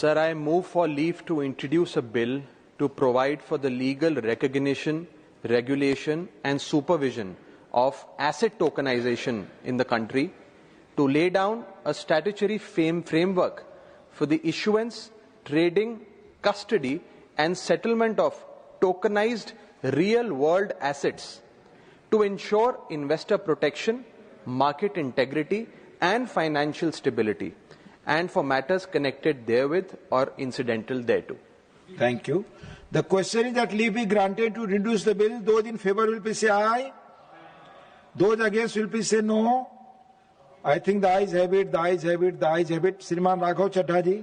Sir, I move for leave to introduce a bill to provide for the legal recognition, regulation and supervision of asset tokenization in the country, to lay down a statutory framework for the issuance, trading, custody and settlement of tokenized real-world assets, to ensure investor protection, market integrity and financial stability, and for matters connected therewith or incidental thereto. Thank you. The question is that leave be granted to introduce the bill. Those in favor will please say aye. Those against will please say no. I think the ayes have it, the ayes have it, the ayes have it. Shriman Raghav Chadha ji.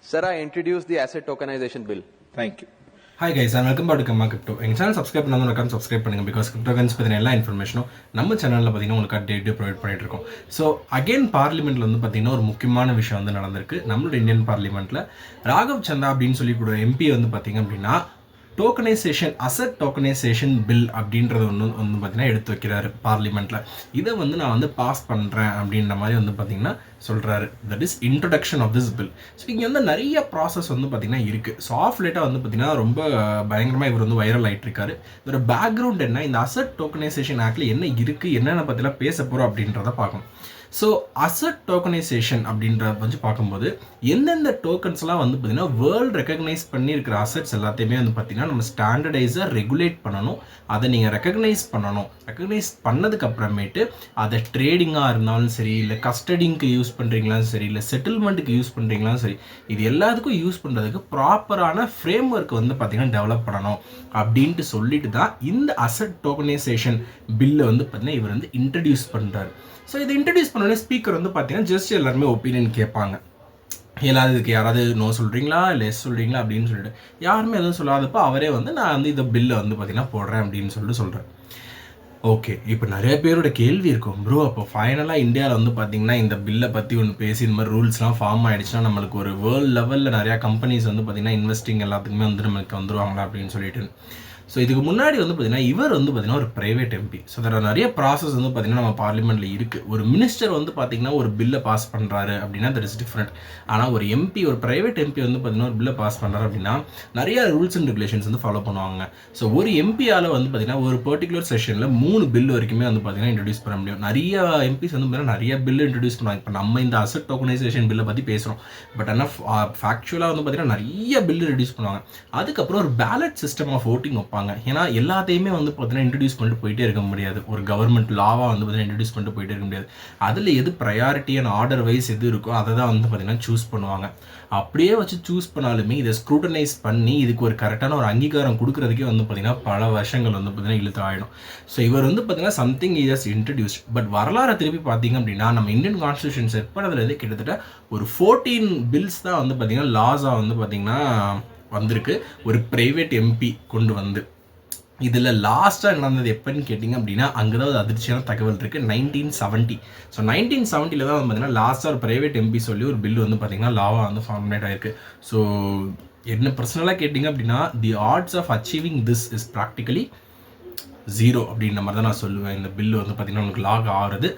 Sir, I introduce the asset tokenization bill. Thank you. Hi guys, and welcome back to Kamma Crypto. எங்கள் channel subscribe பண்ணாமல் subscribe பண்ணுங்கள். Because crypto currency பற்றின எல்லா இன்ஃபர்மேஷனும் நம்ம சேனலில் பார்த்தீங்கன்னா உங்களுக்கு டே provide பண்ணிட்டு இருக்கோம். ஸோ அகைன் பார்லிமெண்ட்டில் வந்து பார்த்தீங்கன்னா ஒரு முக்கியமான விஷயம் வந்து நடந்திருக்கு. நம்மளோட இந்தியன் பார்லிமெண்ட்டில் ராகவ் சந்தா அப்படின்னு சொல்லி கூட எம்பி வந்து பார்த்தீங்க அப்படின்னா டோக்கனைசேஷன் அசட் டோக்கனைசேஷன் பில் அப்படின்றது ஒன்று வந்து பார்த்தீங்கன்னா எடுத்து வைக்கிறாரு பார்லிமெண்ட்டில். இதை வந்து நான் வந்து பாஸ் பண்ணுறேன் அப்படின்ற மாதிரி வந்து பார்த்தீங்கன்னா சொல்கிறாரு. That is introduction of this bill. So இங்கே வந்து நிறைய ப்ராசஸ் வந்து பார்த்திங்கன்னா இருக்குது. ஸோ ஆஃப் லேட்டாக வந்து பார்த்திங்கன்னா ரொம்ப பயங்கரமாக இவர் வந்து வைரல் ஆகிட்டு இருக்காரு. இதோட பேக்ரவுண்ட் என்ன, இந்த அசட் டோக்கனைசேஷன் ஆக்டில் என்ன இருக்குது, என்னென்ன பற்றிலாம் பேச போகிறோம் அப்படின்றத பார்க்கணும். ஸோ அசட் டோக்கனைசேஷன் அப்படின்றத வந்து பார்க்கும்போது எந்தெந்த டோக்கன்ஸ்லாம் வந்து பார்த்திங்கன்னா வேர்ல்டு ரெக்கக்னைஸ் பண்ணியிருக்கிற அசட்ஸ் எல்லாத்தையுமே வந்து பார்த்திங்கன்னா நம்ம ஸ்டாண்டர்டைஸாக ரெகுலேட் பண்ணணும். அதை நீங்கள் ரெக்கக்னைஸ் பண்ணணும். ரெக்கக்னைஸ் பண்ணதுக்கு அப்புறமேட்டு அதை ட்ரேடிங்காக இருந்தாலும் சரி, இல்லை கஸ்டடிங்க்கு யூஸ் பண்ணுறீங்களாலும் சரி, இல்லை செட்டில்மெண்ட்டுக்கு யூஸ் பண்ணுறீங்களாலும் சரி, இது எல்லாத்துக்கும் யூஸ் பண்ணுறதுக்கு ப்ராப்பரான ஃப்ரேம் ஒர்க் வந்து பார்த்திங்கன்னா டெவலப் பண்ணணும் அப்படின்ட்டு சொல்லிட்டு தான் இந்த அசட் டோக்கனைசேஷன் பில்லை வந்து பார்த்திங்கன்னா இவர் வந்து இன்ட்ரடியூஸ் பண்ணுறாரு. ஸோ இதை இன்ட்ரடியூஸ் பண்ணோடனே ஸ்பீக்கர் வந்து பார்த்தீங்கன்னா ஜஸ்ட் எல்லாருமே ஒப்பீனியன் கேட்பாங்க. இதுக்கு யாராவது நோ சொல்கிறீங்களா இல்லை எஸ் சொல்கிறீங்களா அப்படின்னு சொல்லிட்டு யாருமே எதுவும் சொல்லாதப்போ அவரே வந்து நான் வந்து இந்த பில்லை வந்து பார்த்தீங்கன்னா போடுறேன் அப்படின்னு சொல்லிட்டு சொல்கிறேன். ஓகே, இப்போ நிறைய பேரோட கேள்வி இருக்கும், ப்ரோ அப்போ ஃபைனலாக இந்தியாவில் வந்து பார்த்தீங்கன்னா இந்த பில்லை பற்றி ஒன்று பேசி இந்த மாதிரி ரூல்ஸ்லாம் ஃபார்ம் ஆகிடுச்சுன்னா நம்மளுக்கு ஒரு வேர்ல்டு லெவலில் நிறையா கம்பெனிஸ் வந்து பார்த்திங்கன்னா இன்வெஸ்டிங் எல்லாத்துக்குமே வந்து நம்மளுக்கு வந்துருவாங்களா அப்படின்னு சொல்லிட்டு. ஸோ இதுக்கு முன்னாடி வந்து பார்த்திங்கன்னா இவர் வந்து பார்த்திங்கன்னா ஒரு ப்ரைவேட் எம்பி. ஸோ அதில் நிறைய ப்ராசஸ் வந்து பார்த்திங்கன்னா நம்ம பார்லிமெண்ட்டில் இருக்குது. ஒரு மினிஸ்டர் வந்து பார்த்திங்கன்னா ஒரு பில்லை பாஸ் பண்ணுறாரு அப்படின்னா தட் இஸ் டிஃப்ரெண்ட். ஆனால் ஒரு எம்பி, ஒரு ப்ரைவேட் எம்பி வந்து பார்த்திங்கன்னா ஒரு பில்லை பாஸ் பண்ணுறாரு அப்படின்னா நிறைய ரூல்ஸ் அண்ட் ரெகுலேஷன்ஸ் வந்து ஃபாலோ பண்ணுவாங்க. ஸோ ஒரு எம்பியால் வந்து பார்த்திங்கன்னா ஒரு பர்டிகுலர் செஷனில் 3 பில் வரைக்குமே வந்து பார்த்திங்கன்னா இன்ட்ரடியூஸ் பண்ண முடியும். நிறைய எம்பிஸ் வந்து பார்த்திங்கன்னா நிறைய பில் இன்ட்ரடியூஸ் பண்ணுவாங்க. இப்போ நம்ம இந்த அசட் டோக்கனைசேஷன் பில்லை பற்றி பேசுகிறோம். பட் ஆனால் ஃபேக்சுவலாக வந்து பார்த்திங்கன்னா நிறைய பில் இன்ட்ரடியூஸ் பண்ணுவாங்க. அதுக்கப்புறம் ஒரு பேலட் சிஸ்டம் ஆஃப் ஓட்டிங் வைப்பாங்க. ஏன்னா எல்லாத்தையுமே வந்து பார்த்தீங்கன்னா இன்ட்ரடியூஸ் பண்ணிட்டு போயிட்டே இருக்க முடியாது. ஒரு கவர்மெண்ட் லாவாக வந்து பார்த்தீங்கன்னா இன்ட்ரடியூஸ் பண்ணிட்டு போயிட்டே இருக்க முடியாது. அதில் எது ப்ரையாரிட்டி அண்ட் ஆர்டர் வைஸ் எது இருக்கோ அதை தான் வந்து பார்த்தீங்கன்னா சூஸ் பண்ணுவாங்க. அப்படியே வச்சு சூஸ் பண்ணாலுமே இதை ஸ்க்ரூட்டனைஸ் பண்ணி இதுக்கு ஒரு கரெக்டான ஒரு அங்கீகாரம் கொடுக்குறதுக்கே வந்து பார்த்தீங்கன்னா பல வருஷங்கள் வந்து பார்த்தீங்கன்னா இழுத்து ஆகிடும். ஸோ இவர் வந்து பார்த்தீங்கன்னா சம்திங் இஸ் இன்ட்ரடியூஸ்ட். பட் வரலாறு திருப்பி பார்த்தீங்க அப்படின்னா நம்ம இந்தியன் கான்ஸ்டியூஷன் செட் பண்ணதுலேருந்து கிட்டத்தட்ட ஒரு 14 பில்ஸ் தான் வந்து பார்த்தீங்கன்னா லாஸாக வந்து பார்த்தீங்கன்னா வந்திருக்கு ஒரு ப்ரைவேட் எம்பி கொண்டு வந்து. இதில் லாஸ்ட்டாக நடந்தது எப்போன்னு கேட்டிங்க அப்படின்னா அங்கே தான் ஒரு அதிர்ச்சியான தகவல் இருக்குது, 1970. ஸோ 1970 தான் வந்து பார்த்திங்கன்னா லாஸ்ட்டாக ஒரு ப்ரைவேட் எம்பி சொல்லி ஒரு பில் வந்து பார்த்திங்கன்னா லாவாக வந்து ஃபார்முலேட் ஆகிருக்கு. ஸோ என்ன பர்சனலாக கேட்டிங்க அப்படின்னா the odds of achieving this is practically 0 அப்படின்ற மாதிரி தான் நான் சொல்லுவேன். இந்த பில்லு வந்து பார்த்திங்கன்னா உங்களுக்கு லாக் ஆகிறது.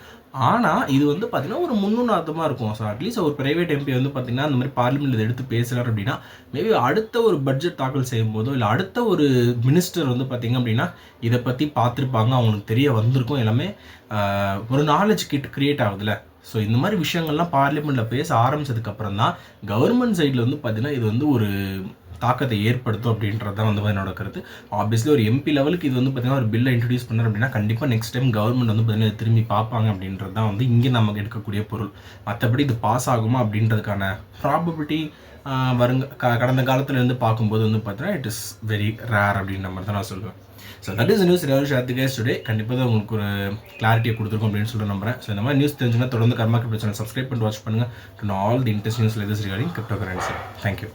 ஆனால் இது வந்து பார்த்திங்கன்னா ஒரு முன்னுதாரணமாக இருக்கும். ஸோ அட்லீஸ்ட் ஒரு ப்ரைவேட் எம்பி வந்து பார்த்திங்கன்னா அந்த மாதிரி பார்லிமெண்ட் எடுத்து பேசுகிறார் அப்படின்னா மேபி அடுத்த ஒரு பட்ஜெட் தாக்கல் செய்யும் போதோ இல்லை அடுத்த ஒரு மினிஸ்டர் வந்து பார்த்திங்க அப்படின்னா இதை பற்றி பார்த்துருப்பாங்க, அவங்களுக்கு தெரிய வந்திருக்கும், எல்லாமே ஒரு நாலேஜ் கிரியேட் ஆகுதுல்ல. ஸோ இந்த மாதிரி விஷயங்கள்லாம் பார்லிமெண்ட்டில் பேச ஆரம்பித்ததுக்கப்புறம் தான் கவர்மெண்ட் சைடில் வந்து பார்த்திங்கன்னா இது வந்து ஒரு தாக்கத்தை ஏற்படுத்தும் அப்படின்றது தான் வந்து என்னோட கருத்து. ஆப்வியஸ்லி ஒரு எம்பி லெவலுக்கு இது வந்து பார்த்திங்கன்னா ஒரு பில்லை இன்ட்ரடியூஸ் பண்ணுறோம் அப்படின்னா கண்டிப்பாக நெக்ஸ்ட் டைம் கவர்மெண்ட் வந்து பார்த்திங்கன்னா திரும்பி பார்ப்பாங்க அப்படின்றது தான் வந்து இங்கே நமக்கு எடுக்கக்கூடிய பொருள். மற்றபடி இது பாஸ் ஆகுமா அப்படின்றதுக்கான ப்ராபபிலிட்டி கடந்த காலத்துலேருந்து பார்க்கும்போது வந்து பார்த்தீங்கன்னா இட் இஸ் வெரி ரேர் அப்படின்ற மாதிரி தான் நான் சொல்லுவேன். So that is news share today. கண்டிப்பாக தான் உங்களுக்கு ஒரு கிளாரிட்டியை கொடுத்துருக்கோம் அப்படின்னு சொல்லி நம்புறேன். ஸோ இந்த மாதிரி நியூஸ் தெரிஞ்சுன்னா தொடர்ந்து கர்மா கிரிப்டோ சேனல் சப்ஸ்கிரைப் பண்ணிட்டு வாட்ச் பண்ணுங்கள். To all the interest news regarding crypto currency. Thank you.